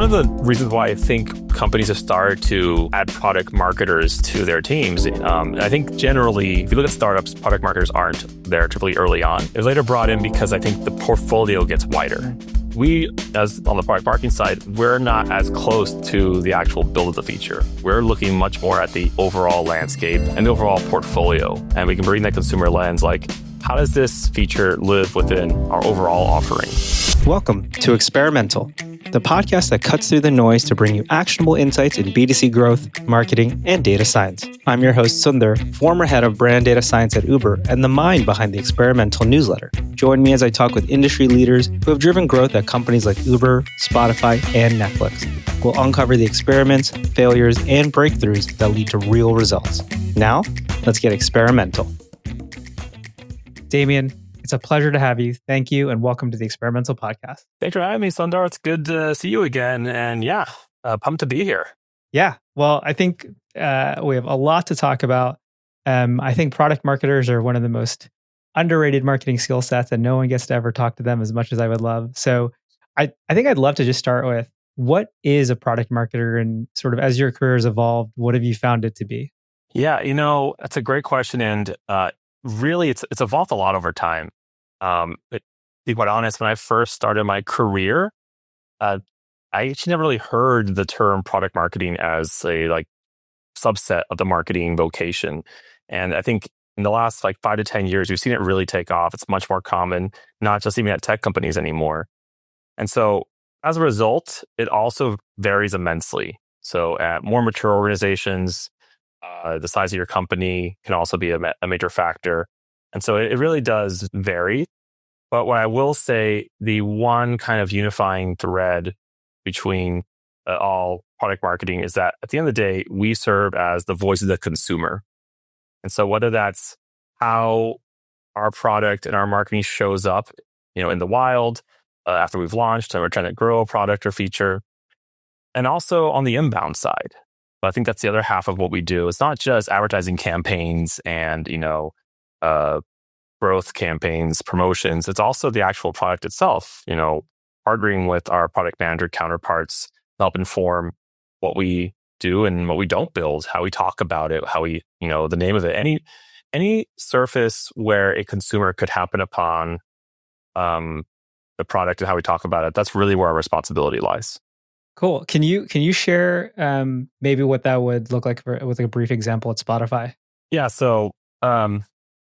One of the reasons why I think companies have started to add product marketers to their teams, I think generally, if you look at startups, product marketers aren't there typically early on. It was later brought in because I think the portfolio gets wider. We, as on the product marketing side, we're not as close to the actual build of the feature. We're looking much more at the overall landscape and the overall portfolio. And we can bring that consumer lens, like, how does this feature live within our overall offering? Welcome to Experimental, the podcast that cuts through the noise to bring you actionable insights in B2C growth, marketing, and data science. I'm your host, Sundar, former head of brand data science at Uber and the mind behind the Experimental newsletter. Join me as I talk with industry leaders who have driven growth at companies like Uber, Spotify, and Netflix. We'll uncover the experiments, failures, and breakthroughs that lead to real results. Now, let's get experimental. Damian, it's a pleasure to have you. Thank you, and welcome to the Experimental Podcast. Thanks for having me, Sundar. It's good to see you again. And pumped to be here. Yeah, well, I think we have a lot to talk about. I think product marketers are one of the most underrated marketing skill sets, and no one gets to ever talk to them as much as I would love. So I think I'd love to just start with, what is a product marketer, and sort of as your career has evolved, what have you found it to be? Yeah, that's a great question. And really, it's evolved a lot over time. To be quite honest, when I first started my career, I actually never really heard the term product marketing as a subset of the marketing vocation. And I think in the last 5 to 10 years, we've seen it really take off. It's much more common, not just even at tech companies anymore. And so as a result, it also varies immensely. So at more mature organizations, the size of your company can also be a major factor. And so it really does vary. But what I will say, the one kind of unifying thread between all product marketing is that at the end of the day, we serve as the voice of the consumer. And so whether that's how our product and our marketing shows up, in the wild, after we've launched and we're trying to grow a product or feature, and also on the inbound side. But I think that's the other half of what we do. It's not just advertising campaigns and, growth campaigns, promotions. It's also the actual product itself, partnering with our product manager counterparts to help inform what we do and what we don't build, how we talk about it, how we, the name of it. Any surface where a consumer could happen upon the product and how we talk about it, that's really where our responsibility lies. Cool. Can you share maybe what that would look like with a brief example at Spotify? Yeah. So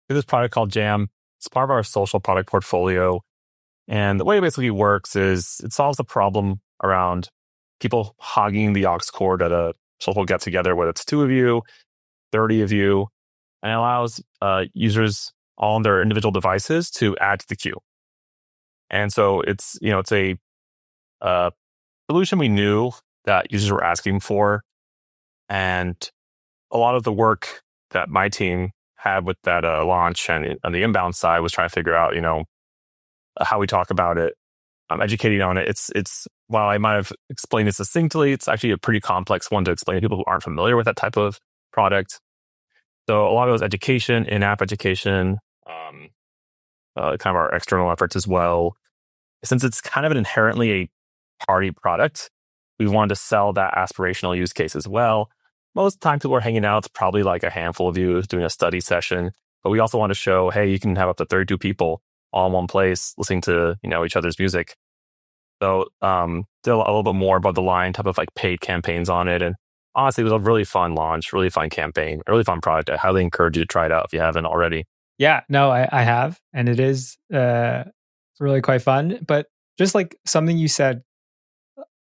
this product called Jam. It's part of our social product portfolio. And the way it basically works is it solves the problem around people hogging the aux cord at a social get together, whether it's 2 of you, 30 of you, and it allows users all on their individual devices to add to the queue. And so it's a solution we knew that users were asking for. And a lot of the work that my team had with that launch and on the inbound side was trying to figure out, how we talk about it, educating on it. It's while I might have explained it succinctly, it's actually a pretty complex one to explain to people who aren't familiar with that type of product. So a lot of it was education, in-app education, kind of our external efforts as well. Since it's kind of an inherently a party product, we wanted to sell that aspirational use case as well. Most of the time people are hanging out, it's probably like a handful of you doing a study session. But we also want to show, hey, you can have up to 32 people all in one place listening to, each other's music. So did a little bit more above the line type of paid campaigns on it. And honestly, it was a really fun launch, really fun campaign, a really fun product. I highly encourage you to try it out if you haven't already. Yeah, no, I have. And it is really quite fun. But just like something you said,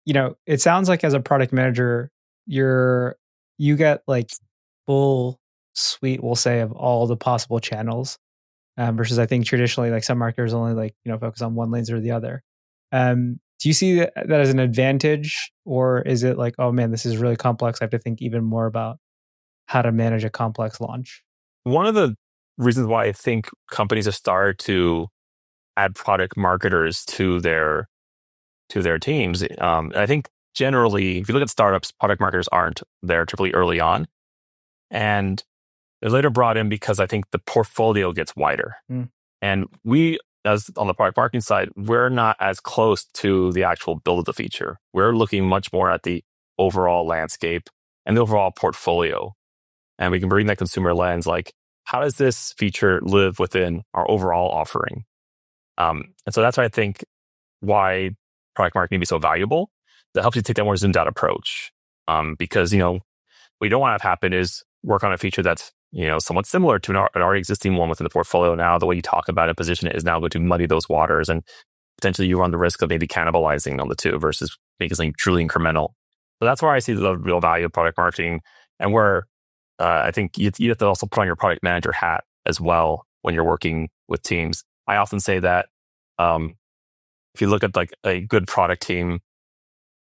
it sounds like as a product manager, you get full suite, we'll say, of all the possible channels, versus I think traditionally some marketers only focus on one lanes or the other. Do you see that as an advantage, or is it oh man, this is really complex, I have to think even more about how to manage a complex launch? One of the reasons why I think companies have started to add product marketers to their teams, I think generally, if you look at startups, product marketers aren't there typically early on. And they're later brought in because I think the portfolio gets wider. And we, as on the product marketing side, we're not as close to the actual build of the feature. We're looking much more at the overall landscape and the overall portfolio. And we can bring that consumer lens, like, how does this feature live within our overall offering? And so that's why I think why product marketing can be so valuable. That helps you take that more zoomed out approach. Because, what you don't want to have happen is work on a feature that's, somewhat similar to an already existing one within the portfolio. Now, the way you talk about it, position it is now going to muddy those waters, and potentially you run the risk of maybe cannibalizing on the two versus making something truly incremental. So that's where I see the real value of product marketing, and where I think you have to also put on your product manager hat as well when you're working with teams. I often say that if you look at like a good product team,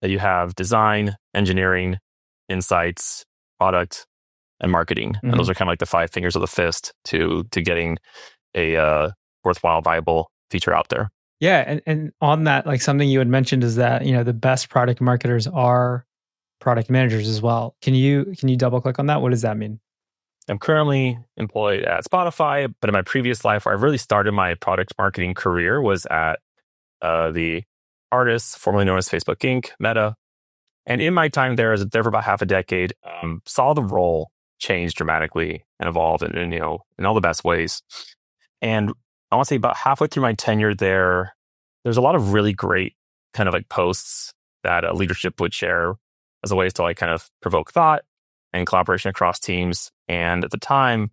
that you have design, engineering, insights, product, and marketing. Mm-hmm. And those are kind of like the five fingers of the fist to getting a worthwhile, viable feature out there. Yeah. And on that, like something you had mentioned is that, the best product marketers are product managers as well. Can you double click on that? What does that mean? I'm currently employed at Spotify, but in my previous life, where I really started my product marketing career was at the artists formerly known as Facebook Inc., Meta. And in my time there, there for about half a decade, saw the role change dramatically and evolve in all the best ways. And I want to say about halfway through my tenure there, there's a lot of really great kind of like posts that leadership would share as a ways to like kind of provoke thought and collaboration across teams. And at the time,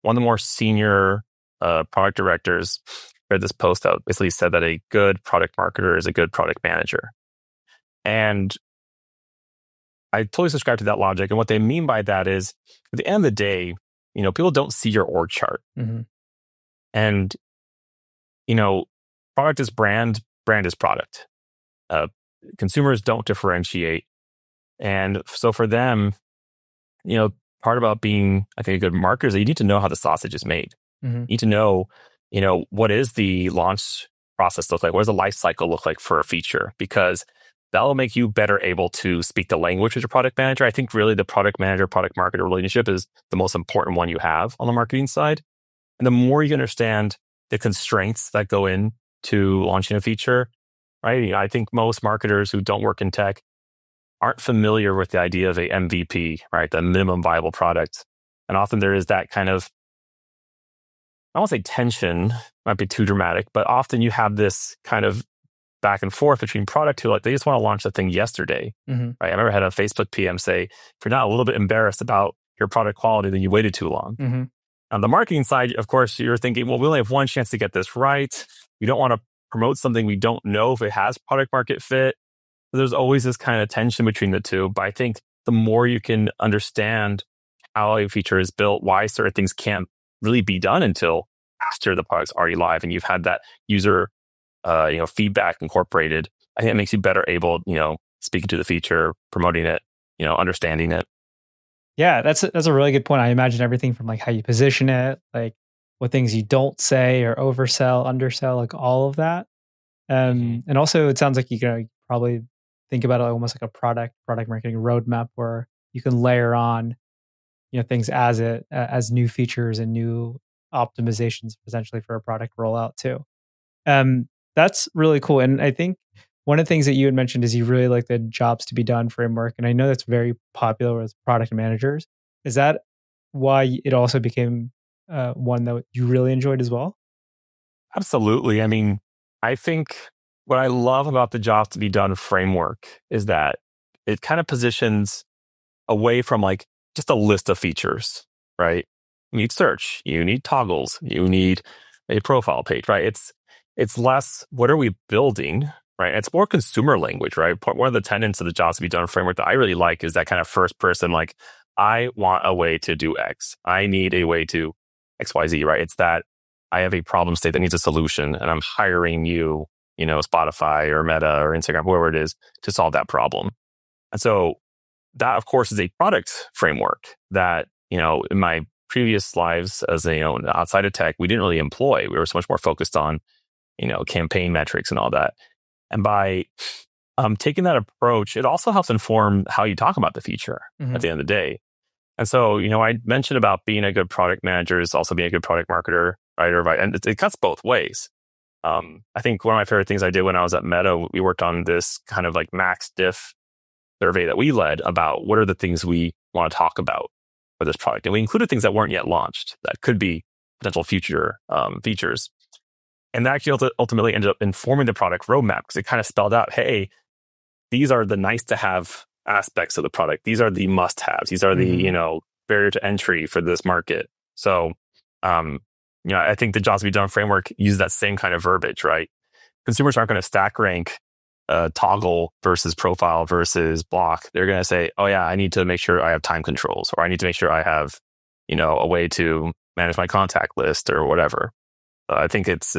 one of the more senior product directors read this post that basically said that a good product marketer is a good product manager. And I totally subscribe to that logic. And what they mean by that is, at the end of the day, people don't see your org chart. Mm-hmm. And, product is brand is product. Consumers don't differentiate. And so for them, part about being, I think, a good marketer is that you need to know how the sausage is made. Mm-hmm. You need to know, what is the launch process look like? What does the life cycle look like for a feature? Because that will make you better able to speak the language with your product manager. I think really the product manager, product marketer relationship is the most important one you have on the marketing side. And the more you understand the constraints that go into launching a feature, right? I think most marketers who don't work in tech aren't familiar with the idea of a MVP, right? The minimum viable product. And often there is that kind of, I won't say tension, might be too dramatic, but often you have this kind of back and forth between product who like they just want to launch the thing yesterday, mm-hmm. right? I remember I had a Facebook PM say, if you're not a little bit embarrassed about your product quality, then you waited too long. Mm-hmm. On the marketing side, of course, you're thinking, well, we only have one chance to get this right. We don't want to promote something we don't know if it has product market fit. So there's always this kind of tension between the two. But I think the more you can understand how a feature is built, why certain things can't really be done until after the product's already live and you've had that user feedback incorporated, I think it makes you better able, speaking to the feature, promoting it, understanding it. Yeah, that's a really good point. I imagine everything from like how you position it, like what things you don't say or oversell, undersell, like all of that. And also it sounds like you can probably think about it almost like a product marketing roadmap where you can layer on, things as new features and new optimizations potentially for a product rollout too. That's really cool. And I think one of the things that you had mentioned is you really like the jobs to be done framework. And I know that's very popular with product managers. Is that why it also became one that you really enjoyed as well? Absolutely. I mean, I think what I love about the jobs to be done framework is that it kind of positions away from like just a list of features, right? You need search, you need toggles, you need a profile page, right? It's less, what are we building, right? It's more consumer language, right? One of the tenets of the jobs to be done framework that I really like is that kind of first person, like, I want a way to do X. I need a way to XYZ, right? It's that I have a problem state that needs a solution and I'm hiring you, Spotify or Meta or Instagram, whoever it is, to solve that problem. And so that, of course, is a product framework that, in my previous lives as outside of tech, we didn't really employ. We were so much more focused on, campaign metrics and all that. And by taking that approach, it also helps inform how you talk about the feature at the end of the day. And so, I mentioned about being a good product manager is also being a good product marketer, right? And it cuts both ways. I think one of my favorite things I did when I was at Meta, we worked on this kind of like max diff survey that we led about what are the things we want to talk about for this product. And we included things that weren't yet launched that could be potential future features. And that actually ultimately ended up informing the product roadmap because it kind of spelled out, hey, these are the nice to have aspects of the product. These are the must haves. These are the, barrier to entry for this market. So, I think the jobs to be done framework uses that same kind of verbiage, right? Consumers aren't going to stack rank toggle versus profile versus block. They're going to say, oh yeah, I need to make sure I have time controls, or I need to make sure I have, a way to manage my contact list or whatever. I think it's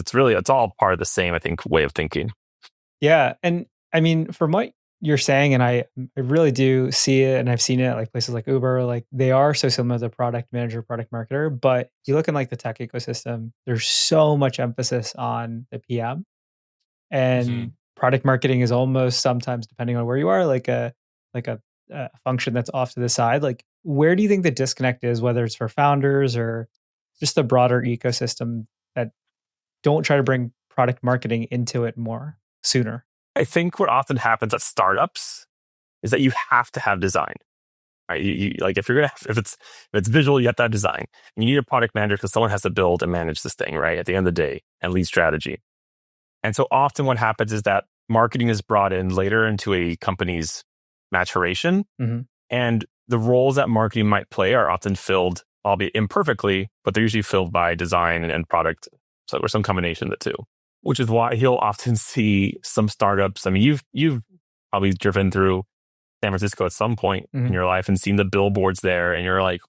all part of the same, I think, way of thinking. Yeah. And I mean, from what you're saying, and I really do see it, and I've seen it at like places like Uber, like they are so similar to product manager, product marketer. But you look in like the tech ecosystem, there's so much emphasis on the PM, and product marketing is almost sometimes, depending on where you are, like a function that's off to the side. Like, where do you think the disconnect is, whether it's for founders or just the broader ecosystem that don't try to bring product marketing into it more sooner? I think what often happens at startups is that you have to have design, right? Like if it's visual, you have to have design. And you need a product manager because someone has to build and manage this thing, right? At the end of the day, and lead strategy. And so often what happens is that marketing is brought in later into a company's maturation, and the roles that marketing might play are often filled, albeit imperfectly, but they're usually filled by design and product, so or some combination of the two. Which is why he'll often see some startups. I mean, you've probably driven through San Francisco at some point in your life and seen the billboards there, and you're like,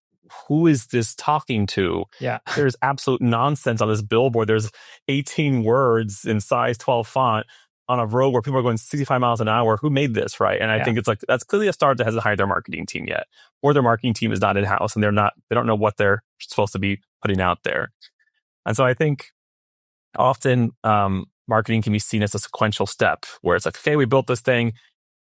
who is this talking to? Yeah. There's absolute nonsense on this billboard. There's 18 words in size 12 font on a road where people are going 65 miles an hour. Who made this, right? And I think it's like, that's clearly a startup that hasn't hired their marketing team yet, or their marketing team is not in-house and they don't know what they're supposed to be putting out there. And so I think often marketing can be seen as a sequential step where it's like, okay, we built this thing.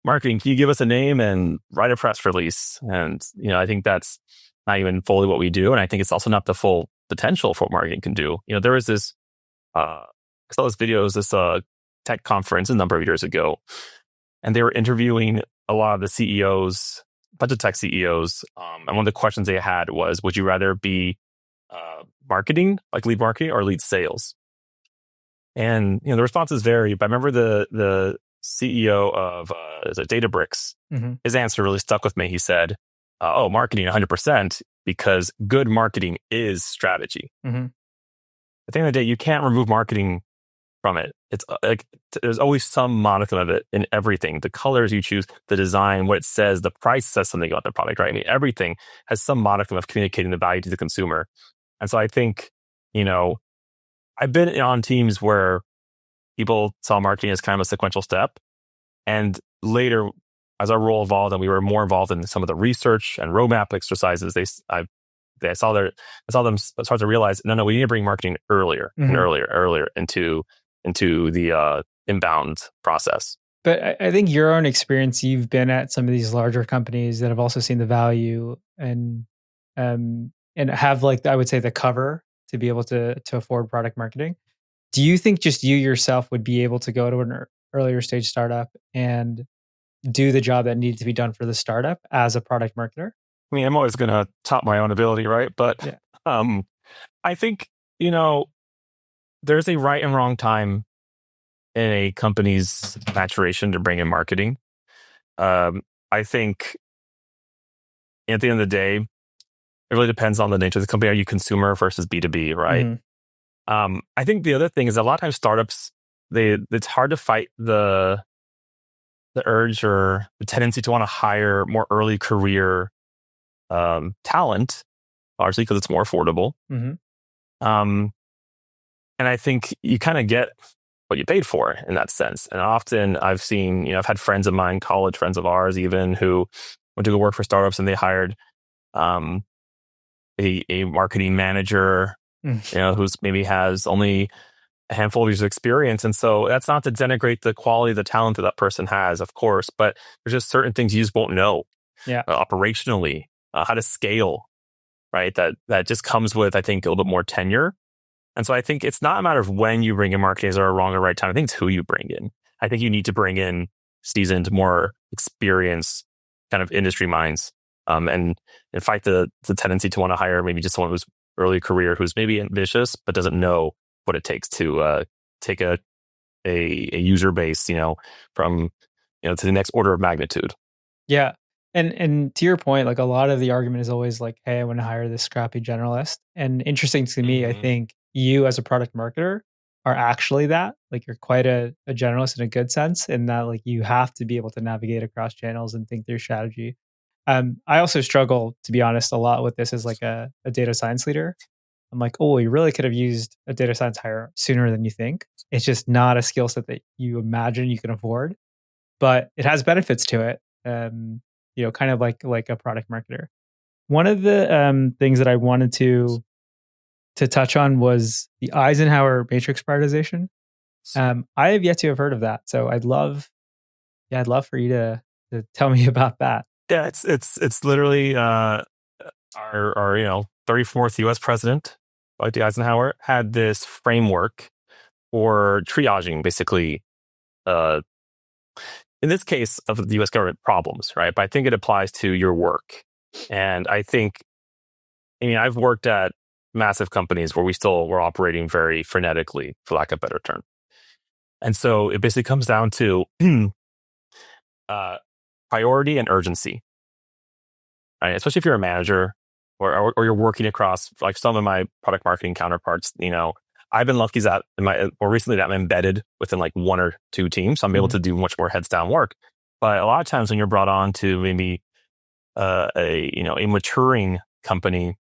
Marketing, can you give us a name and write a press release? And, I think that's not even fully what we do. And I think it's also not the full potential for what marketing can do. There was this, I saw this videos, this tech conference a number of years ago, and they were interviewing a lot of the CEOs, a bunch of tech CEOs. And one of the questions they had was, would you rather be marketing, like lead marketing, or lead sales? And the responses vary, but I remember the CEO of Databricks, his answer really stuck with me. He said, marketing 100%, because good marketing is strategy. At the end of the day, you can't remove marketing from it. It's like there's always some modicum of it in everything. The colors you choose, the design, what it says, the price says something about the product, right? I mean, everything has some modicum of communicating the value to the consumer. And so I think, I've been on teams where people saw marketing as kind of a sequential step. And later, as our role evolved and we were more involved in some of the research and roadmap exercises, I saw them start to realize, no, we need to bring marketing earlier and earlier into the inbound process. But I think your own experience, you've been at some of these larger companies that have also seen the value and have, like, I would say, the cover to be able to afford product marketing. Do you think just you yourself would be able to go to an earlier stage startup and do the job that needed to be done for the startup as a product marketer? I mean, I'm always going to top my own ability, right? But I think, there's a right and wrong time in a company's maturation to bring in marketing. I think at the end of the day, it really depends on the nature of the company. Are you consumer versus B2B, right? I think the other thing is a lot of times startups, it's hard to fight the urge or the tendency to want to hire more early career talent, largely because it's more affordable. And I think you kind of get what you paid for in that sense. And often I've seen, I've had friends of mine, college friends of ours even, who went to go work for startups and they hired a marketing manager, who's maybe has only a handful of years of experience. And so that's not to denigrate the quality of the talent that person has, of course, but there's just certain things you just won't know operationally, how to scale, right? That just comes with, I think, a little bit more tenure. And so I think it's not a matter of when you bring in marketers or a wrong or right time. I think it's who you bring in. I think you need to bring in seasoned, more experienced kind of industry minds, and fight the tendency to want to hire maybe just someone who's early career, who's maybe ambitious but doesn't know what it takes to take a user base, from to the next order of magnitude. Yeah. And to your point, like a lot of the argument is always like, hey, I want to hire this scrappy generalist. And interesting to me, I Mm-hmm. think you as a product marketer are actually that. Like you're quite a generalist in a good sense, in that like you have to be able to navigate across channels and think through strategy. I also struggle, to be honest, a lot with this as like a data science leader. I'm like, oh, you really could have used a data science hire sooner than you think. It's just not a skill set that you imagine you can afford, but it has benefits to it. Kind of like a product marketer. One of the things that I wanted to touch on was the Eisenhower Matrix prioritization. I have yet to have heard of that, so I'd love for you to tell me about that. Yeah, it's literally our 34th U.S. president, Dwight D. Eisenhower, had this framework for triaging, basically, uh, in this case of the U.S. government problems, right? But I think it applies to your work, and I've worked at massive companies where we're operating very frenetically, for lack of a better term, and so it basically comes down to uh, priority and urgency, right? Especially if you're a manager or you're working across, like some of my product marketing counterparts. I've been lucky that more recently that I'm embedded within like one or two teams, so I'm able Mhm. to do much more heads down work. But a lot of times when you're brought on to maybe a maturing company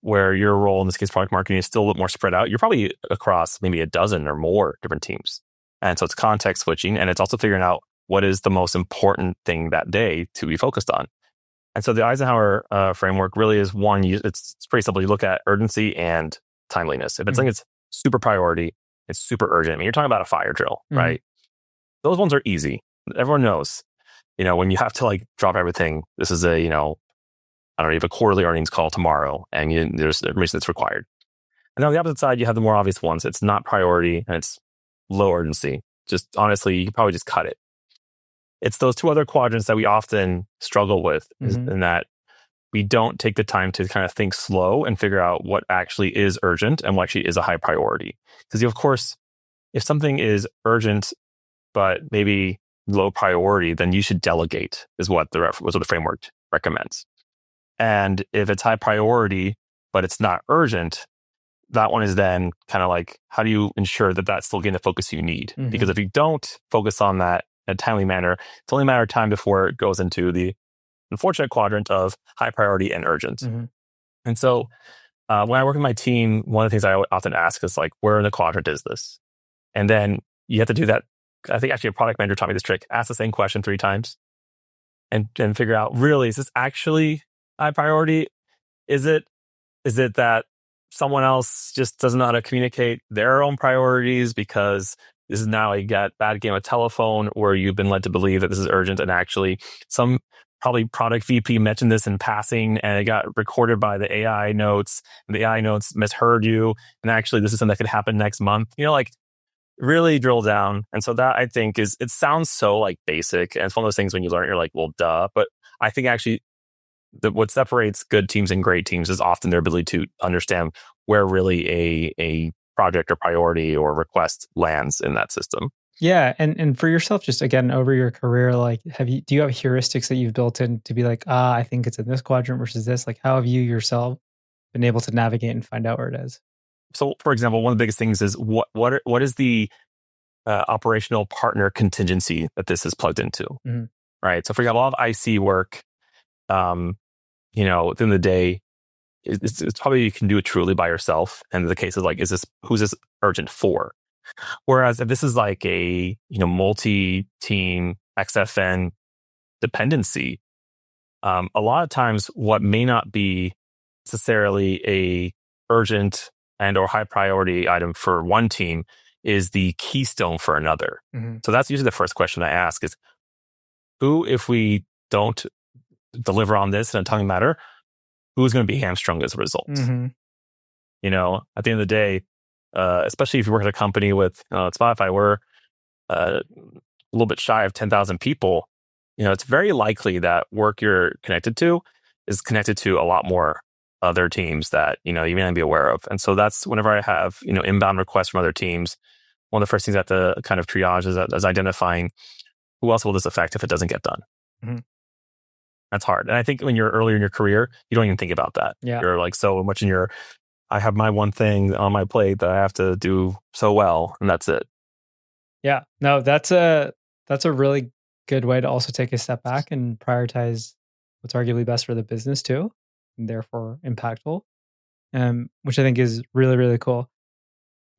where your role in this case product marketing is still a little more spread out, you're probably across maybe a dozen or more different teams, and so it's context switching, and it's also figuring out what is the most important thing that day to be focused on. And so the Eisenhower framework really is one. It's pretty simple. You look at urgency and timeliness. If it's Mhm. something that's super priority, it's super urgent. I mean, you're talking about a fire drill, Mhm. right? Those ones are easy. Everyone knows. When you have to like drop everything. This is I don't know, you have a quarterly earnings call tomorrow, and there's information that's required. And then on the opposite side, you have the more obvious ones. It's not priority and it's low urgency. Just honestly, you can probably just cut it. It's those two other quadrants that we often struggle with, Mhm. in that we don't take the time to kind of think slow and figure out what actually is urgent and what actually is a high priority. Because of course, if something is urgent but maybe low priority, then you should delegate, is what the framework recommends. And if it's high priority but it's not urgent, that one is then kind of like, how do you ensure that that's still getting the focus you need? Because Mhm. if you don't focus on that in a timely manner, it's only a matter of time before it goes into the unfortunate quadrant of high priority and urgent. Mhm. And so when I work with my team, one of the things I often ask is like, where in the quadrant is this? And then you have to do that. I think actually a product manager taught me this trick. Ask the same question 3 times and figure out, really, is this actually high priority? Is it that someone else just doesn't know how to communicate their own priorities, because this is now a bad game of telephone where you've been led to believe that this is urgent, and actually some probably product VP mentioned this in passing and it got recorded by the AI notes, and the AI notes misheard you, and actually this is something that could happen next month. Like, really drill down. And so that, I think, it sounds so like basic, and it's one of those things when you learn, you're like, well, duh. But I think actually what separates good teams and great teams is often their ability to understand where really a project or priority or request lands in that system. Yeah, and for yourself, just again over your career, like, do you have heuristics that you've built in to be like, I think it's in this quadrant versus this? Like, how have you yourself been able to navigate and find out where it is? So, for example, one of the biggest things is what is the operational partner contingency that this is plugged into, Mhm. right? So, for example, a lot of IC work, um, within the day, it's probably you can do it truly by yourself. And the case is like, who's this urgent for? Whereas if this is like a multi-team XFN dependency, a lot of times what may not be necessarily a urgent and or high priority item for one team is the keystone for another. Mhm. So that's usually the first question I ask is, who, if we don't deliver on this in a timely matter, who's going to be hamstrung as a result? Mhm. At the end of the day, especially if you work at a company with Spotify, we're a little bit shy of 10,000 people. It's very likely that work you're connected to is connected to a lot more other teams that you may not be aware of. And so that's whenever I have inbound requests from other teams, one of the first things I have to kind of triage is identifying who else will this affect if it doesn't get done. Mm-hmm. That's hard. And I think when you're earlier in your career, you don't even think about that. Yeah. You're like so much I have my one thing on my plate that I have to do so well, and that's it. Yeah. No, that's a really good way to also take a step back and prioritize what's arguably best for the business too, and therefore impactful. Which I think is really, really cool.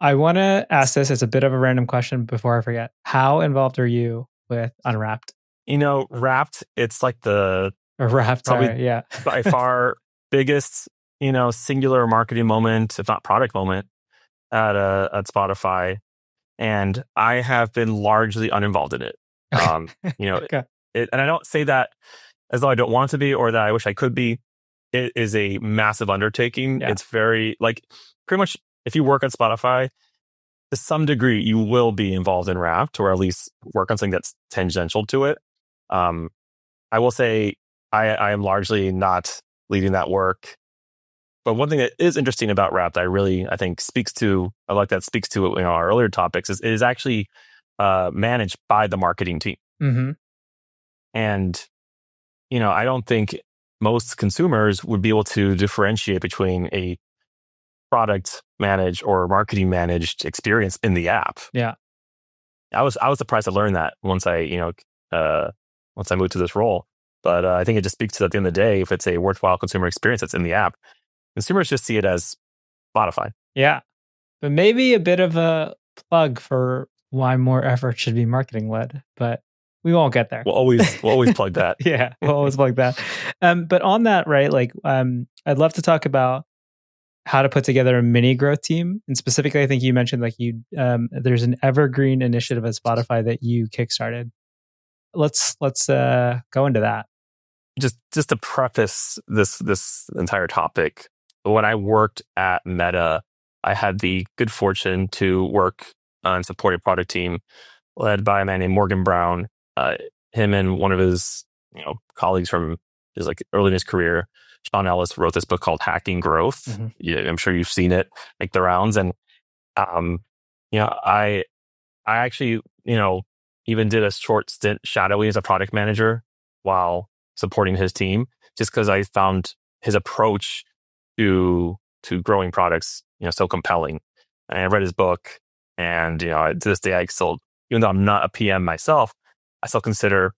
I want to ask this as a bit of a random question before I forget. How involved are you with Unwrapped? Wrapped, it's like the Or Wrapped, probably sorry, yeah. by far biggest, singular marketing moment, if not product moment at Spotify. And I have been largely uninvolved in it. Okay. And I don't say that as though I don't want to be or that I wish I could be. It is a massive undertaking. Yeah. It's very pretty much if you work at Spotify, to some degree, you will be involved in Wrapped or at least work on something that's tangential to it. I will say I am largely not leading that work. But one thing that is interesting about Wrapped, I think speaks to our earlier topics, is it is actually managed by the marketing team. Mm-hmm. And, I don't think most consumers would be able to differentiate between a product managed or marketing managed experience in the app. Yeah. I was surprised to learn that once I moved to this role. But I think it just speaks to, at the end of the day, if it's a worthwhile consumer experience that's in the app, consumers just see it as Spotify. Yeah. But maybe a bit of a plug for why more effort should be marketing led, but we won't get there. We'll always plug that. Yeah, we'll always plug that. But on that, right, I'd love to talk about how to put together a mini growth team. And specifically, I think you mentioned there's an evergreen initiative at Spotify that you kickstarted. Let's go into that. Just to preface this entire topic, when I worked at Meta, I had the good fortune to work and support a product team led by a man named Morgan Brown. Him and one of his colleagues from his early in his career, Sean Ellis, wrote this book called Hacking Growth. Mm-hmm. Yeah, I'm sure you've seen it, make the rounds. And I actually even did a short stint shadowing as a product manager while supporting his team, just because I found his approach to growing products so compelling. And I read his book, and to this day I still, even though I'm not a PM myself, I still consider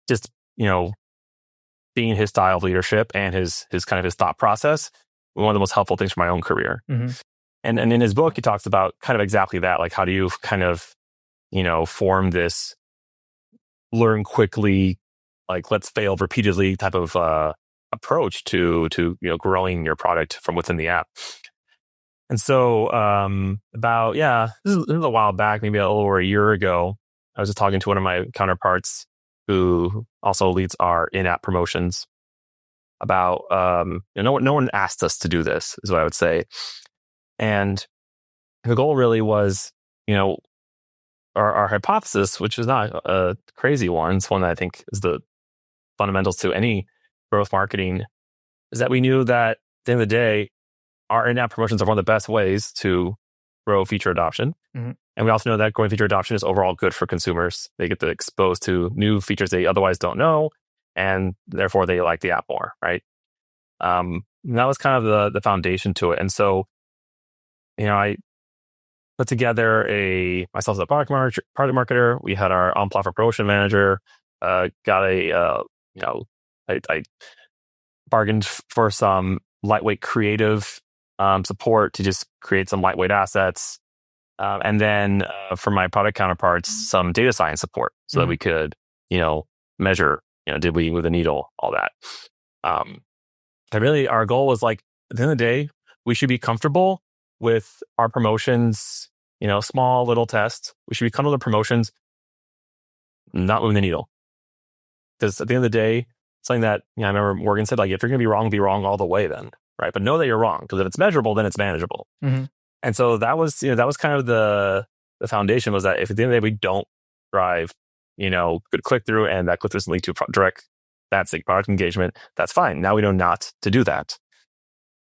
just being his style of leadership and his kind of his thought process one of the most helpful things for my own career. Mm-hmm. And in his book, he talks about kind of exactly that, like how do you kind of form this learn quickly, let's fail repeatedly type of approach to growing your product from within the app. And so this is a while back, maybe a little over a year ago, I was just talking to one of my counterparts who also leads our in-app promotions about no one asked us to do this, is what I would say. And the goal really was, our hypothesis, which is not a crazy one, it's one that I think is the fundamentals to any growth marketing, is that we knew that at the end of the day, our in-app promotions are one of the best ways to grow feature adoption. Mm-hmm. And we also know that growing feature adoption is overall good for consumers. They get to exposed to new features they otherwise don't know, and therefore they like the app more, right? And that was kind of the foundation to it. And so, I put together myself as a product marketer. We had our on-platform promotion manager. I bargained for some lightweight creative support to just create some lightweight assets. And then for my product counterparts, some data science support so that we could, measure, did we move the needle, all that. And really our goal was at the end of the day, we should be comfortable with our promotions, small little tests. We should be comfortable with the promotions not moving the needle. Because at the end of the day, something that I remember Morgan said, if you're going to be wrong all the way then, right? But know that you're wrong, because if it's measurable, then it's manageable. Mm-hmm. And so that was kind of the foundation, was that if at the end of the day we don't drive, good click through, and that click through doesn't lead to direct, that's like product engagement, that's fine. Now we know not to do that.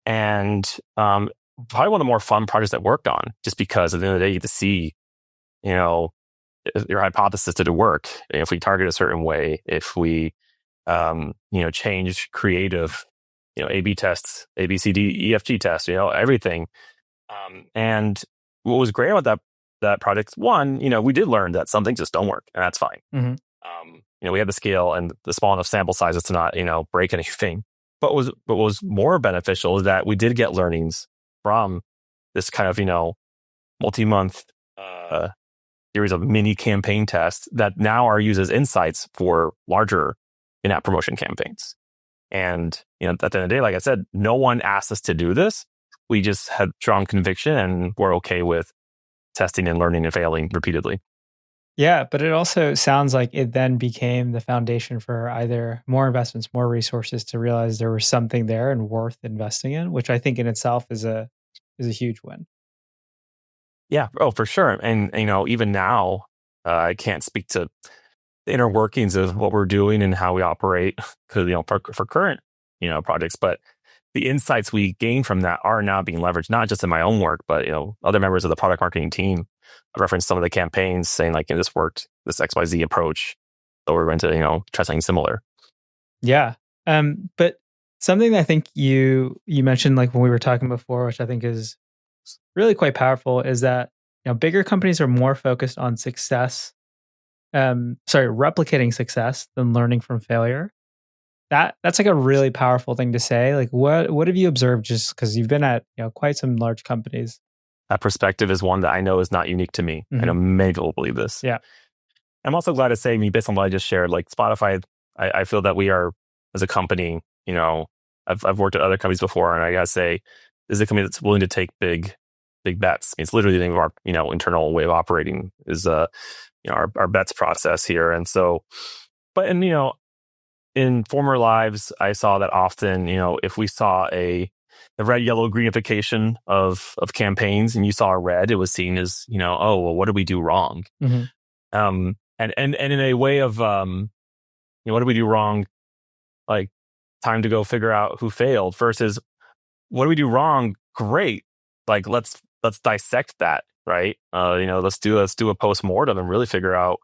And probably one of the more fun projects I worked on, just because at the end of the day you get to see, your hypothesis, did it work? If we target a certain way, if we change creative, A/B tests, A, B, C, D, E, F, G tests, everything. And what was great about that project, one, we did learn that some things just don't work, and that's fine. Mm-hmm. We had the scale and the small enough sample sizes to not, break anything. But what was more beneficial is that we did get learnings from this kind of, multi-month series of mini campaign tests that now are used as insights for larger in-app promotion campaigns. And, at the end of the day, like I said, no one asked us to do this. We just had strong conviction, and we're okay with testing and learning and failing repeatedly. Yeah, but it also sounds like it then became the foundation for either more investments, more resources to realize there was something there and worth investing in, which I think in itself is a huge win. Yeah. Oh, for sure. And, even now, I can't speak to the inner workings of what we're doing and how we operate because, for current, projects, but the insights we gain from that are now being leveraged, not just in my own work, but, other members of the product marketing team. I referenced some of the campaigns saying like, this worked, this XYZ approach. So we're going to, try something similar. Yeah. But something that I think you mentioned, like when we were talking before, which I think is really quite powerful, is that bigger companies are more focused on success. Replicating success than learning from failure. That's like a really powerful thing to say. Like, what have you observed? Just because you've been at quite some large companies. That perspective is one that I know is not unique to me. Mm-hmm. I know many people believe this. Yeah. I'm also glad to say, based on what I just shared, like Spotify, I feel that we are, as a company, I've worked at other companies before, and I gotta say, this is a company that's willing to take big bets. It's literally the name of our, internal way of operating is, our bets process here. And so, but in former lives, I saw that often, if we saw the red, yellow, greenification of campaigns, and you saw a red, it was seen as, oh, well, what did we do wrong? Mm-hmm. And in a way of, what did we do wrong? Like, time to go figure out who failed, versus what do we do wrong? Great. Like, let's dissect that, right? Let's do a post-mortem and really figure out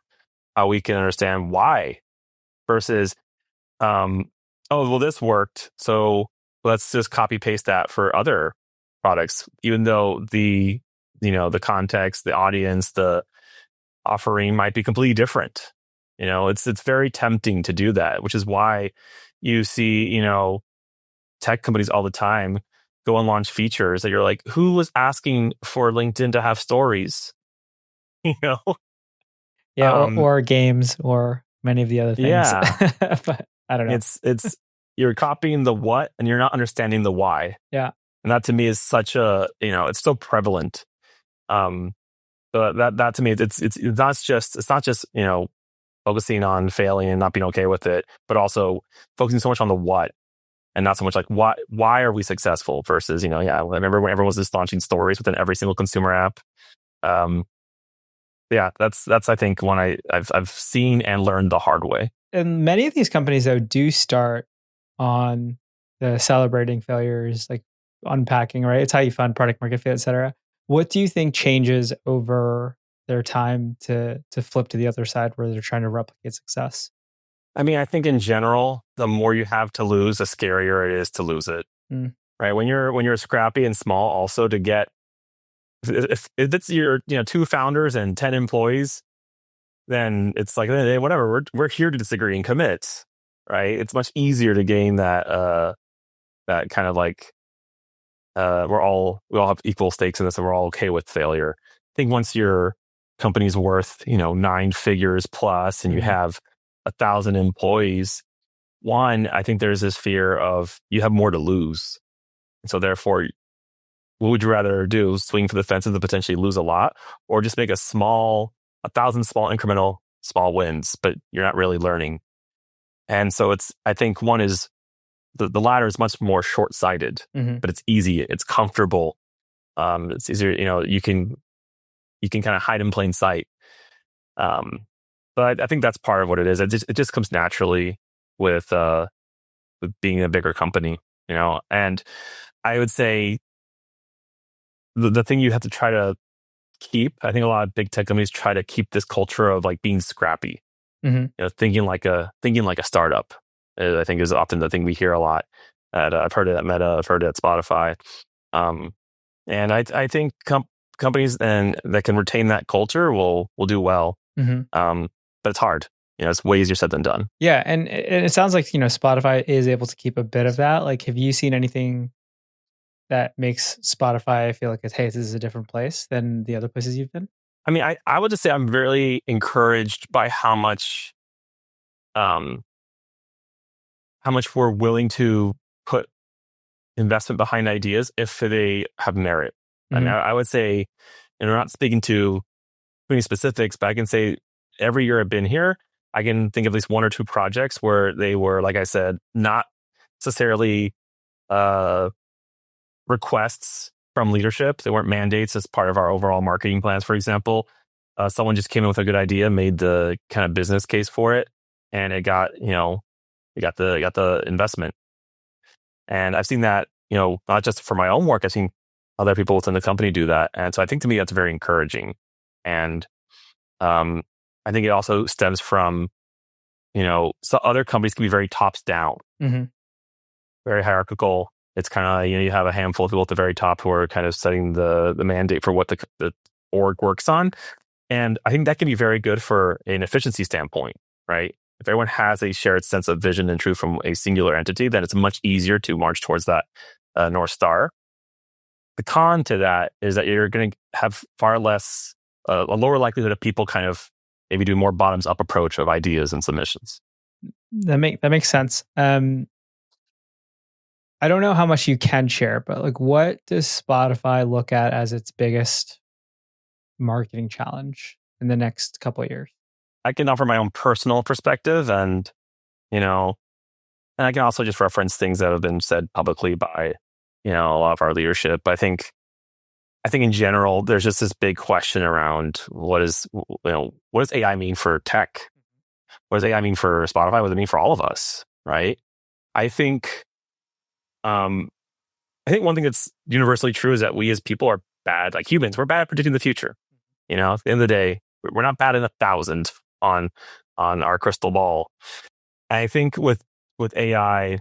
how we can understand why, versus, oh, well, this worked, so let's just copy paste that for other products, even though the context, the audience, the offering might be completely different. It's very tempting to do that, which is why you see, tech companies all the time go and launch features that you're like, who was asking for LinkedIn to have stories? Yeah, or games, or many of the other things. Yeah. But I don't know. It's you're copying the what, and you're not understanding the why. Yeah. And that to me is such a, it's so prevalent. So that to me, it's not just, focusing on failing and not being okay with it, but also focusing so much on the what, and not so much like why are we successful, versus, I remember when everyone was just launching stories within every single consumer app. Yeah, that's I think one I've seen and learned the hard way. And many of these companies though do start on the celebrating failures, like unpacking, right? It's how you find product market fit, et cetera. What do you think changes over their time to flip to the other side where they're trying to replicate success? I mean, I think in general, the more you have to lose, the scarier it is to lose it. Mm. Right? When you're scrappy and small, also to get, if it's your 2 founders and 10 employees, then it's like, hey, whatever, we're here to disagree and commit, right? It's much easier to gain that kind of like, we all have equal stakes in this, and we're all okay with failure. I think once your company's worth 9 figures plus, and you have 1,000 employees, one, I think there's this fear of you have more to lose, and so therefore, what would you rather do? Swing for the fences and potentially lose a lot, or just make 1,000 small incremental small wins, but you're not really learning. And so I think one is the latter is much more short-sighted, but it's easy, it's comfortable, It's easier, you can kind of hide in plain sight. Um, but I think that's part of what it is. It just comes naturally with being a bigger company, And I would say the thing you have to try to keep. I think a lot of big tech companies try to keep this culture of like being scrappy, Hmm. thinking like a startup. I think is often the thing we hear a lot. I've heard it at Meta, I've heard it at Spotify, um, and I think companies and that can retain that culture will do well. Hmm. But it's hard. It's way easier said than done. Yeah, and it sounds like Spotify is able to keep a bit of that. Like, have you seen anything that makes Spotify feel like it's, hey, this is a different place than the other places you've been? I mean, I would just say I'm very encouraged by um, how much we're willing to put investment behind ideas if they have merit. I mean, Hmm. I would say, and we're not speaking to any specifics, but I can say every year I've been here, I can think of at least one or two projects where they were, like I said, not necessarily uh, requests from leadership. They weren't mandates as part of our overall marketing plans, for example. Someone just came in with a good idea, made the kind of business case for it, and it got the investment. And I've seen that, not just for my own work, I've seen other people within the company do that. And so I think to me that's very encouraging. And um, I think it also stems from, so other companies can be very tops down, Hmm. very hierarchical. It's kind of, you have a handful of people at the very top who are kind of setting the mandate for what the org works on. And I think that can be very good for an efficiency standpoint, right? If everyone has a shared sense of vision and truth from a singular entity, then it's much easier to march towards that North Star. The con to that is that you're going to have far less, a lower likelihood of people kind of maybe do more bottoms up approach of ideas and submissions. That makes sense. I don't know how much you can share, but like, what does Spotify look at as its biggest marketing challenge in the next couple of years? I can offer my own personal perspective you know, and I can also just reference things that have been said publicly by, a lot of our leadership. I think in general, there's just this big question around what does AI mean for tech? What does AI mean for Spotify? What does it mean for all of us? Right? I think, um, I think one thing that's universally true is that we as people are bad, like humans, we're bad at predicting the future. At the end of the day, we're not bad in 1,000 on on our crystal ball. And I think with AI,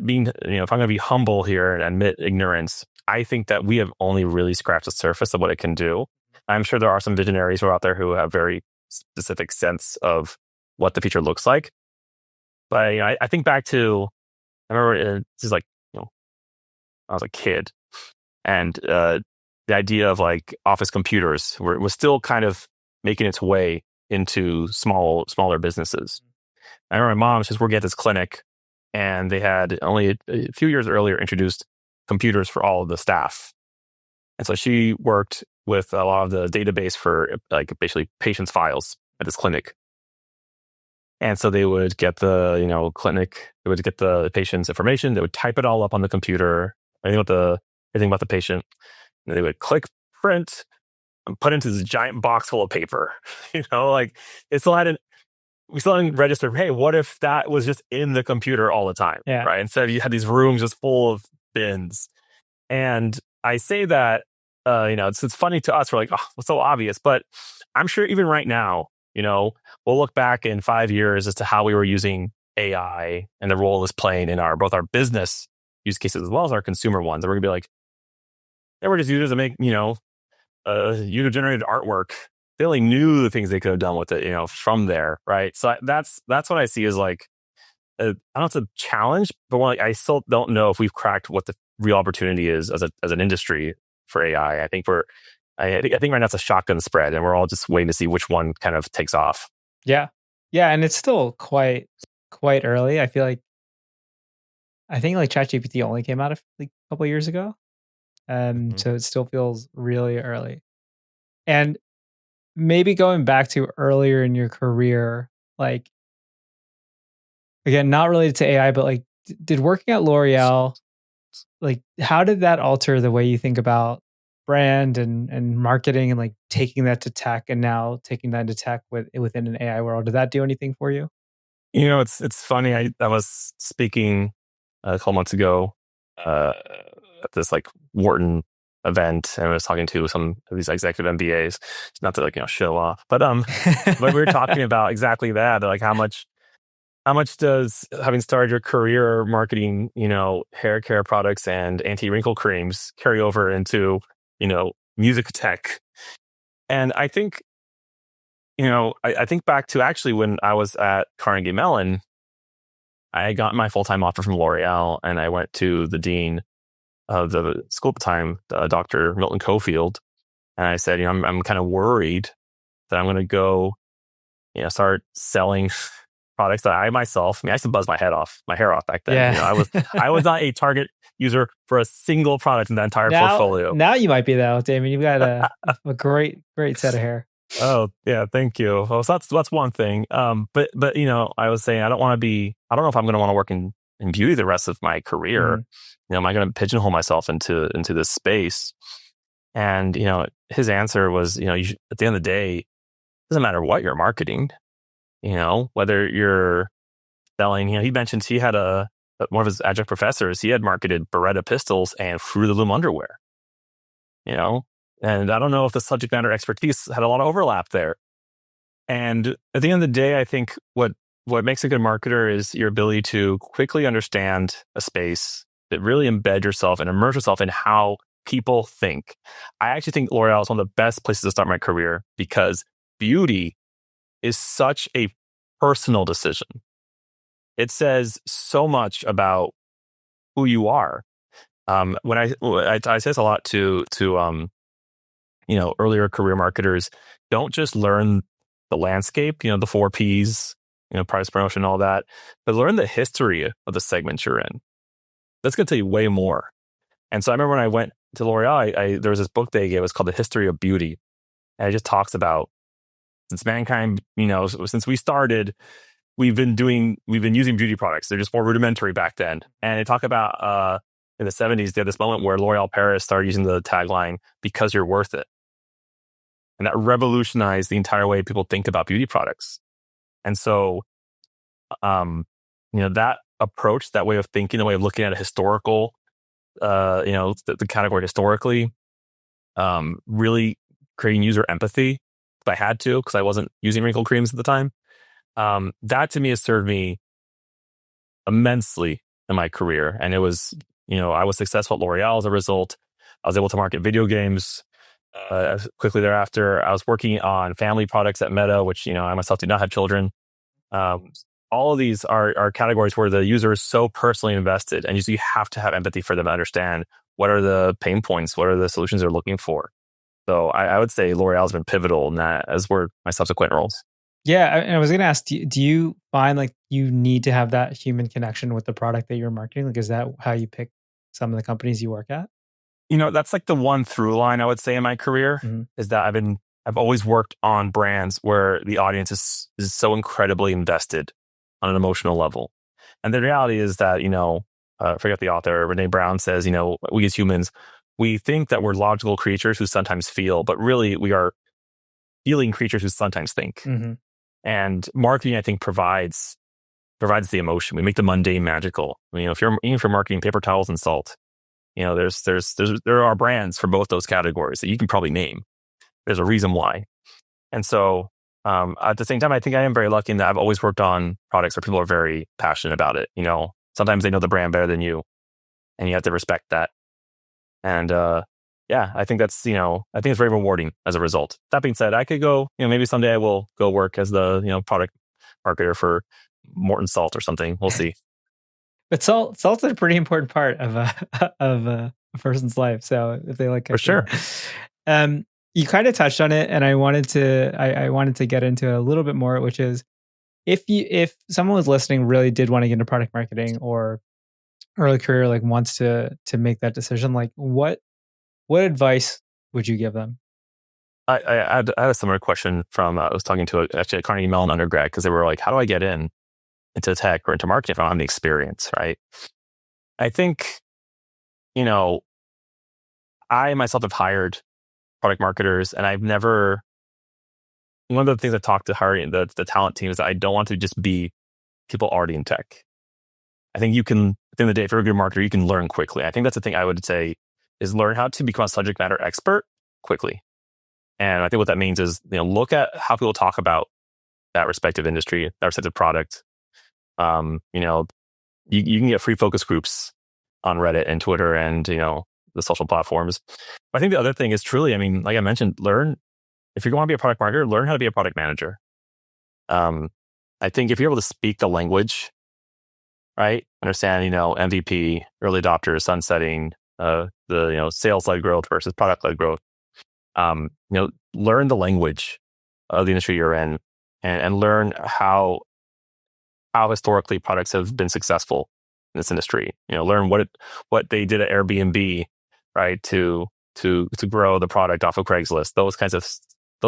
being, if I'm going to be humble here and admit ignorance, I think that we have only really scratched the surface of what it can do. I'm sure there are some visionaries who are out there who have very specific sense of what the future looks like. But I think back to, I remember this is like, I was a kid, and the idea of like office computers was still kind of making its way into smaller businesses. I remember my mom, she was working at this clinic, and they had only a few years earlier introduced computers for all of the staff. And so she worked with a lot of the database for like basically patients' files at this clinic. And so they would get they would get the patient's information, they would type it all up on the computer, everything about the patient. And they would click print and put into this giant box full of paper. Like it's a lot of we still didn't register. Hey, what if that was just in the computer all the time, Yeah. right? Instead, you had these rooms just full of bins. And I say that, it's funny to us. We're like, oh, it's so obvious. But I'm sure even right now, we'll look back in 5 years as to how we were using AI and the role it's playing in both our business use cases as well as our consumer ones. And we're gonna be like, they were just used to make, user generated artwork. They only knew the things they could have done with it, from there, right? So that's what I see as like, I don't know, it's a challenge, but like I still don't know if we've cracked what the real opportunity is as an industry for AI. I think right now it's a shotgun spread, and we're all just waiting to see which one kind of takes off. Yeah. Yeah, and it's still quite early. I think like ChatGPT only came out like a couple years ago. Mhm. So it still feels really early. And maybe going back to earlier in your career, like again, not related to AI, but like did working at L'Oreal, like how did that alter the way you think about brand and marketing and like taking that to tech and now taking that into tech within an AI world. Did that do anything for you? It's funny. I was speaking a couple months ago at this like Wharton event, and I was talking to some of these executive MBAs. It's not to like show off, but we were talking about exactly that. Like how much does having started your career marketing hair care products and anti wrinkle creams carry over into music tech? And I think I think back to actually when I was at Carnegie Mellon. I got my full-time offer from L'Oreal, and I went to the dean of the school at the time, Dr. Milton Cofield, and I said, I'm kind of worried that I'm going to go, start selling products that I myself. I mean, I used to buzz my hair off back then. Yeah. I was not a target user for a single product in the entire portfolio. Now you might be though, Damon. You've got a great set of hair. Oh yeah, thank you. Well, so that's one thing. But I was saying I don't know if I'm going to want to work in beauty the rest of my career. Mm-hmm. Am I going to pigeonhole myself into this space? And his answer was, you should, at the end of the day, it doesn't matter what you're marketing. Whether you're selling. He mentioned he had one of his adjunct professors. He had marketed Beretta pistols and Fruit of the Loom underwear. And I don't know if the subject matter expertise had a lot of overlap there. And at the end of the day, I think what makes a good marketer is your ability to quickly understand a space, that really embed yourself and immerse yourself in how people think. I actually think L'Oreal is one of the best places to start my career because beauty is such a personal decision. It says so much about who you are. When I say this a lot to earlier career marketers, don't just learn the landscape, the 4 Ps, price, promotion, all that, but learn the history of the segment you're in. That's going to tell you way more. And so I remember when I went to L'Oreal, there was this book they gave us called The History of Beauty. And it just talks about since mankind, since we started, we've been using beauty products. They're just more rudimentary back then. And they talk about in the 70s, they had this moment where L'Oreal Paris started using the tagline, "Because you're worth it." And that revolutionized the entire way people think about beauty products. And so, that approach, that way of thinking, the way of looking at a historical, the category historically, really creating user empathy. If I had to, because I wasn't using wrinkle creams at the time, that to me has served me immensely in my career. And it was, I was successful at L'Oreal as a result. I was able to market video games quickly thereafter. I was working on family products at Meta, which, I myself do not have children. All of these are categories where the user is so personally invested, and you have to have empathy for them to understand what are the pain points, what are the solutions they're looking for. So I would say L'Oreal has been pivotal in that, as were my subsequent roles. Yeah, I was going to ask, do you find like you need to have that human connection with the product that you're marketing? Like, is that how you pick some of the companies you work at? That's like the one through line I would say in my career is that I've always worked on brands where the audience is so incredibly invested on an emotional level. And the reality is that, I forget the author, Renee Brown says, we as humans, we think that we're logical creatures who sometimes feel, but really we are feeling creatures who sometimes think. Mm-hmm. And marketing, I think, provides the emotion. We make the mundane magical. I mean, even if you're marketing paper towels and salt, there are brands for both those categories that you can probably name. There's a reason why. And so at the same time, I think I am very lucky in that I've always worked on products where people are very passionate about it. Sometimes they know the brand better than you, and you have to respect that. And I think that's, I think it's very rewarding as a result. That being said, I could go, maybe someday I will go work as the, product marketer for Morton Salt or something. We'll see. But salt's a pretty important part of a person's life. So if they like for sure. You kind of touched on it, and I wanted to get into it a little bit more, which is if someone was listening really did want to get into product marketing or early career, like wants to make that decision, like what advice would you give them? I had a similar question from I was talking to actually a Carnegie Mellon undergrad, because they were like, how do I get into tech or into marketing if I don't have the experience, right? I think, I myself have hired product marketers, and I've never. One of the things I talked to hiring the talent team is that I don't want to just be people already in tech. I think you can, at the end of the day, if you're a good marketer, you can learn quickly. I think that's the thing I would say is learn how to become a subject matter expert quickly. And I think what that means is, look at how people talk about that respective industry, that respective product. You can get free focus groups on Reddit and Twitter and, the social platforms. But I think the other thing is truly, like I mentioned, if you want to be a product marketer, learn how to be a product manager. I think if you're able to speak the language, right, understand, MVP, early adopters, sunsetting, the, sales-led growth versus product-led growth, learn the language of the industry you're in and learn how historically products have been successful in this industry. Learn what they did at Airbnb, right, to grow the product off of Craigslist. Those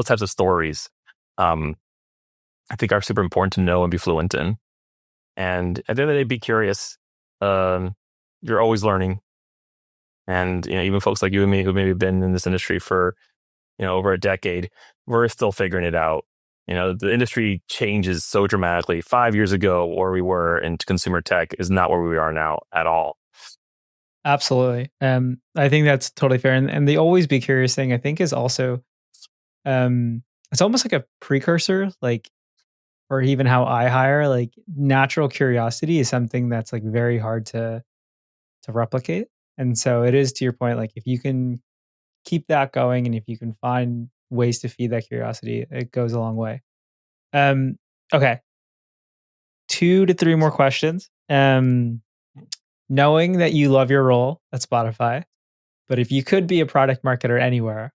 types of stories, I think are super important to know and be fluent in. And at the end of the day, be curious. You're always learning, and even folks like you and me who maybe been in this industry for over a decade, we're still figuring it out. The industry changes so dramatically. 5 years ago, where we were in consumer tech is not where we are now at all. Absolutely. I think that's totally fair. And the always be curious thing, I think, is also, it's almost like a precursor, like, or even how I hire, like natural curiosity is something that's like very hard to replicate. And so it is, to your point, like if you can keep that going and if you can find ways to feed that curiosity, it goes a long way. Okay. 2 to 3 more questions. Knowing that you love your role at Spotify, but if you could be a product marketer anywhere,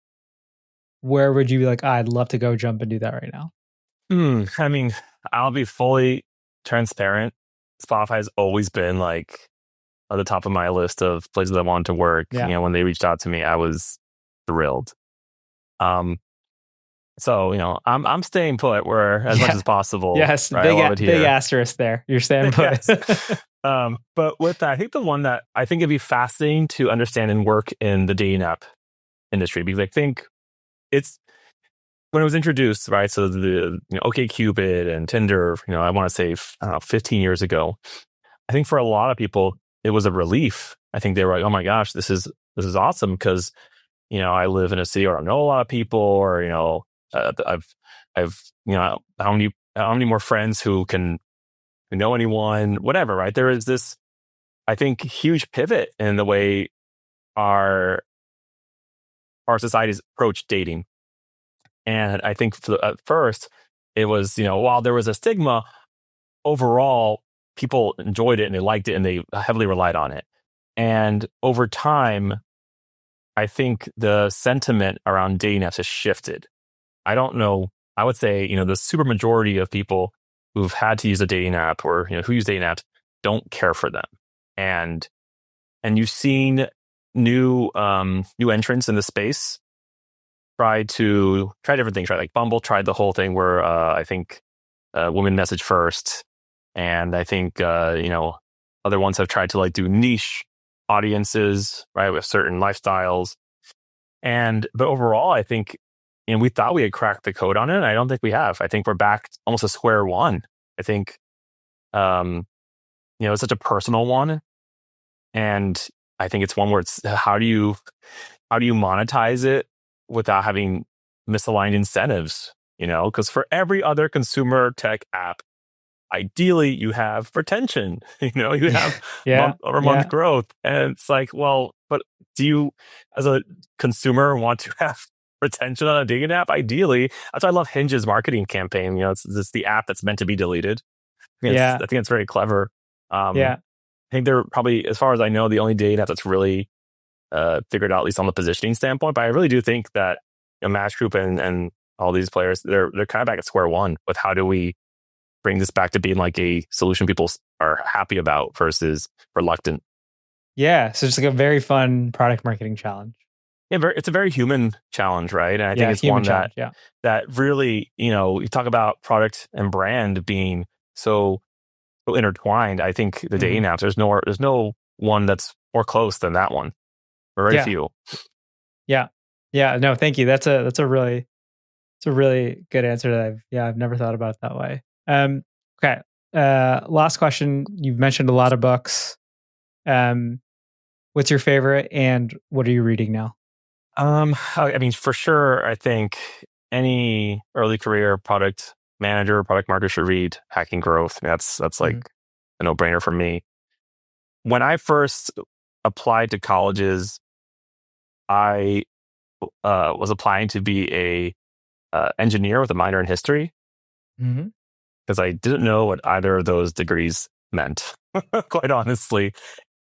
where would you be like, I'd love to go jump and do that right now? I'll be fully transparent. Spotify has always been like at the top of my list of places I wanted to work. Yeah. When they reached out to me, I was thrilled. So I'm staying put where as much as possible. Yes, right? big asterisk there. You're staying put. Yes. But with that, I think the one that I think it'd be fascinating to understand and work in the dating app industry, because I think it's when it was introduced, right? So the OkCupid and Tinder, I want to say 15 years ago. I think for a lot of people, it was a relief. I think they were like, "Oh my gosh, this is awesome," because I live in a city where I don't know a lot of people, or I've how many more friends who know anyone, whatever, right? There is this, I think, huge pivot in the way our societies approach dating. And I think at first it was, while there was a stigma, overall people enjoyed it and they liked it and they heavily relied on it. And over time, I think the sentiment around dating apps has shifted. I don't know. I would say, the super majority of people who've had to use a dating app or, who use dating apps don't care for them. And you've seen new entrants in the space try different things, right? Like Bumble tried the whole thing where I think women message first. And I think, other ones have tried to like do niche audiences, right, with certain lifestyles. But overall, I think, we thought we had cracked the code on it. And I don't think we have. I think we're back almost to square one. I think, it's such a personal one. And I think it's one where it's how do you monetize it without having misaligned incentives, because for every other consumer tech app, ideally you have retention, you have month-over-month growth. And it's like, well, but do you as a consumer want to have retention on a dating app? Ideally. That's why I love Hinge's marketing campaign. It's the app that's meant to be deleted. I think it's very clever. I think they're probably, as far as I know, the only dating app that's really figured out, at least on the positioning standpoint. But I really do think that Match Group and all these players, they're kind of back at square one with how do we bring this back to being like a solution people are happy about versus reluctant. Yeah, so it's like a very fun product marketing challenge. Yeah, it's a very human challenge, right? And I think it's one that really, you talk about product and brand being so intertwined. I think the dating apps, there's no one that's more close than that one. Very few. Yeah. Yeah. No, thank you. That's a really good answer that I've never thought about it that way. Okay. Last question. You've mentioned a lot of books. Um, what's your favorite and what are you reading now? I mean, for sure, I think any early career product manager, product marketer should read Hacking Growth. That's like Mhm. a no brainer for me. When I first applied to colleges, I was applying to be a engineer with a minor in history Mhm. because I didn't know what either of those degrees meant, quite honestly.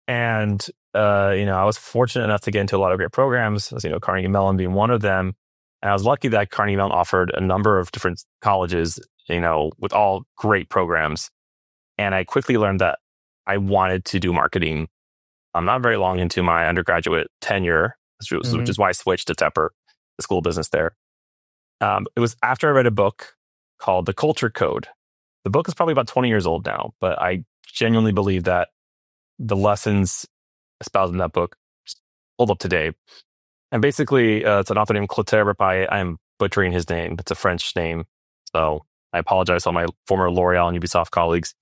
And I was fortunate enough to get into a lot of great programs, as Carnegie Mellon being one of them. And I was lucky that Carnegie Mellon offered a number of different colleges, with all great programs. And I quickly learned that I wanted to do marketing. I'm not very long into my undergraduate tenure, which Mhm. is why I switched to Tepper, the school of business there. It was after I read a book called The Culture Code. The book is probably about 20 years old now, but I genuinely believe that the lessons espoused in that book hold up today. And basically, it's an author named Clotaire Rapaille. I'm butchering his name. It's a French name. So I apologize to all my former L'Oreal and Ubisoft colleagues.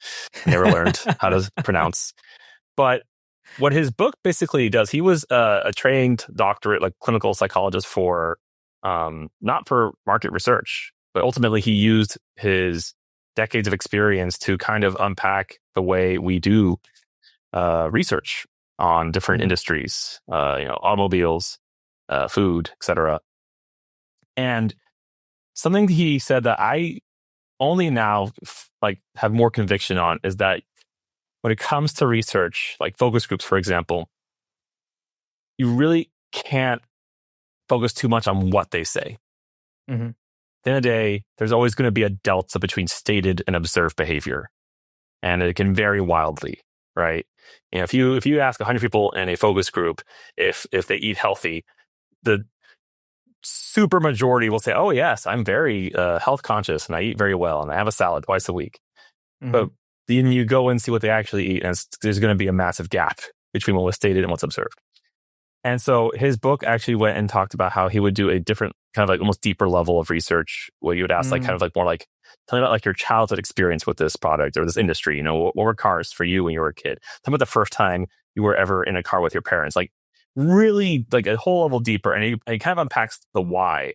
I never learned how to pronounce. But what his book basically does, he was a trained doctorate, like clinical psychologist for, not for market research, but ultimately he used his decades of experience to kind of unpack the way we do research on different Mhm. industries, automobiles, food, etc. And something he said that I only now like have more conviction on is that when it comes to research, like focus groups, for example, you really can't focus too much on what they say. Mhm. At the end of the day, there's always going to be a delta between stated and observed behavior, and it can vary wildly, right? If you ask 100 people in a focus group if they eat healthy, the super majority will say, "Oh yes, I'm very health conscious and I eat very well and I have a salad twice a week." But Mhm. then you go and see what they actually eat, and there's going to be a massive gap between what was stated and what's observed. And so his book actually went and talked about how he would do a different kind of like almost deeper level of research where you would ask like kind Mm. of like more like, tell me about like your childhood experience with this product or this industry. What were cars for you when you were a kid? Tell me about the first time you were ever in a car with your parents. Like really like a whole level deeper. And he kind of unpacks the why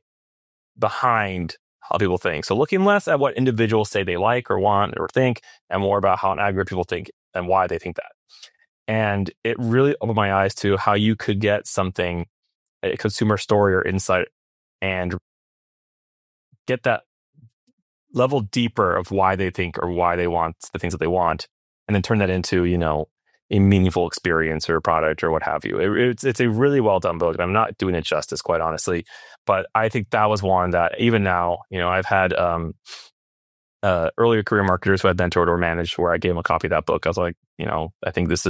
behind how people think. So looking less at what individuals say they like or want or think, and more about how an aggregate people think and why they think that. And it really opened my eyes to how you could get something, a consumer story or insight, and get that level deeper of why they think or why they want the things that they want, and then turn that into, a meaningful experience or a product or what have you. It's a really well done book. I'm not doing it justice, quite honestly, but I think that was one that even now, I've had earlier career marketers who I'd mentored or managed where I gave them a copy of that book. I was like, I think this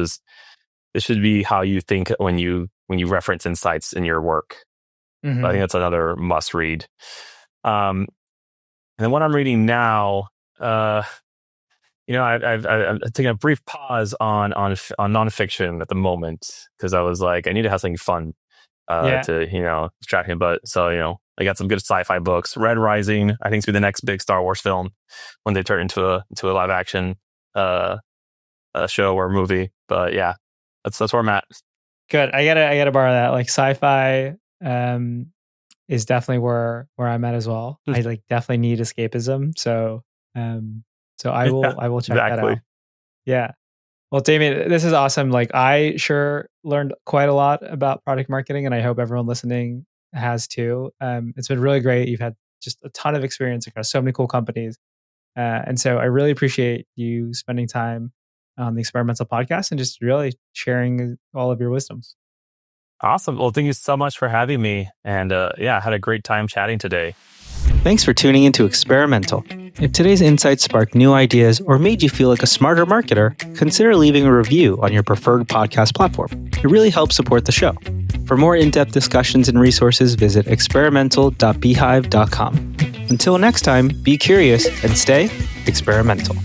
should be how you think when you reference insights in your work. I think Mhm. that's another must read. And then what I'm reading now, I'm taking a brief pause on nonfiction at the moment because I was like, I need to have something fun Yeah. to distract me. But so I got some good sci-fi books. Red Rising, I think, is be the next big Star Wars film when they turn into a live action uh, show or movie. But yeah, that's where I'm at. Good. I gotta borrow that. Like sci-fi is definitely where I'm at as well. I like definitely need escapism. Um so Yeah, I will check that exactly. out. Yeah. Well, Damien, this is awesome. Like I sure learned quite a lot about product marketing and I hope everyone listening has too. It's been really great. You've had just a ton of experience across so many cool companies. And so I really appreciate you spending time on the experimental podcast and just really sharing all of your wisdoms. Awesome. Well, thank you so much for having me. And yeah, I had a great time chatting today. Thanks for tuning into Experimental. If today's insights sparked new ideas or made you feel like a smarter marketer, consider leaving a review on your preferred podcast platform. It really helps support the show. For more in-depth discussions and resources, visit experimental.beehive.com. Until next time, be curious and stay experimental.